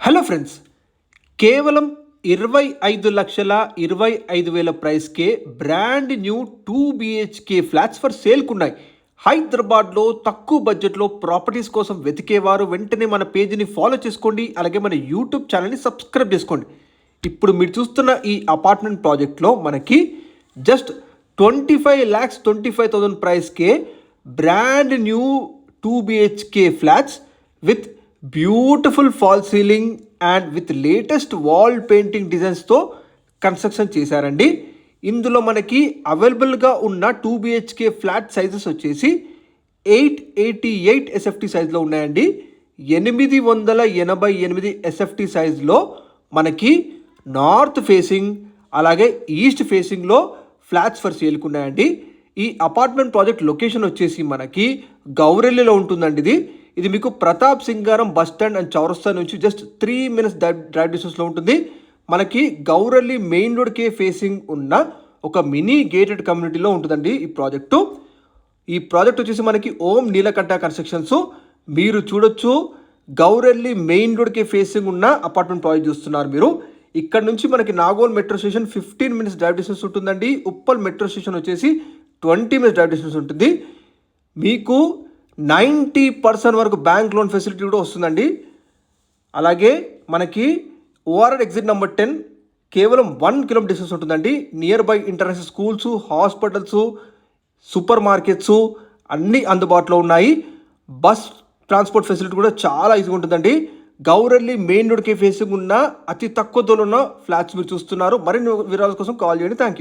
Hello friends, కేవలం 25,25,000 ప్రైస్కే brand new 2 BHK flats for సేల్కున్నాయి. హైదరాబాద్లో తక్కువ బడ్జెట్లో ప్రాపర్టీస్ కోసం వెతికేవారు వెంటనే మన పేజీని ఫాలో చేసుకోండి. అలాగే మన యూట్యూబ్ ఛానల్ని సబ్స్క్రైబ్ చేసుకోండి. ఇప్పుడు మీరు చూస్తున్న ఈ అపార్ట్మెంట్ ప్రాజెక్ట్లో మనకి జస్ట్ 25,25,000 ప్రైస్కే brand new 2 BHK flats with beautiful fall ceiling and with latest wall painting డిజైన్స్తో కన్స్ట్రక్షన్ చేశారండి. ఇందులో మనకి అవైలబుల్గా ఉన్న 2 BHK ఫ్లాట్ సైజెస్ వచ్చేసి 888 SFT సైజులో ఉన్నాయండి. 888 SFT సైజులో మనకి నార్త్ ఫేసింగ్ అలాగే ఈస్ట్ ఫేసింగ్లో ఫ్లాట్స్ ఫర్ సేల్కున్నాయండి. ఈ అపార్ట్మెంట్ ప్రాజెక్ట్ లొకేషన్ వచ్చేసి మనకి గౌరెల్లిలో ఉంటుందండి. ఇది మీకు ప్రతాప్ సింగారం బస్ స్టాండ్ అండ్ చౌరస్తా నుంచి జస్ట్ 3 minutes డ్రైవ్ డిస్టెన్స్లో ఉంటుంది. మనకి గౌరెల్లి మెయిన్ రోడ్కే ఫేసింగ్ ఉన్న ఒక మినీ గేటెడ్ కమ్యూనిటీలో ఉంటుందండి ఈ ప్రాజెక్టు. ఈ ప్రాజెక్ట్ వచ్చేసి మనకి ఓం నీలకంఠ కన్స్ట్రక్షన్స్. మీరు చూడొచ్చు, గౌరెల్లి మెయిన్ రోడ్కే ఫేసింగ్ ఉన్న అపార్ట్మెంట్ ప్రాజెక్ట్ చూస్తున్నారు మీరు. ఇక్కడ నుంచి మనకి Nagole metro station 15 minutes drive distance ఉంటుందండి. ఉప్పల్ మెట్రో స్టేషన్ వచ్చేసి 20 minutes డ్రైవ్ డిస్టెన్స్ ఉంటుంది. మీకు 90% వరకు బ్యాంక్ లోన్ ఫెసిలిటీ కూడా వస్తుందండి. అలాగే మనకి ORR ఎగ్జిట్ నెంబర్ 10 కేవలం 1 km డిస్టెన్స్ ఉంటుందండి. Near by international schools, hospitals, super markets అన్నీ అందుబాటులో ఉన్నాయి. బస్ ట్రాన్స్పోర్ట్ ఫెసిలిటీ కూడా చాలా ఈజీగా ఉంటుందండి. గౌరెల్లి మెయిన్ రోడ్కి ఫేసింగ్ ఉన్న అతి తక్కువ దూరంలో ఉన్న ఫ్లాట్స్ మీరు చూస్తున్నారు. మరిన్ని వివరాల కోసం కాల్ చేయండి. Thank you.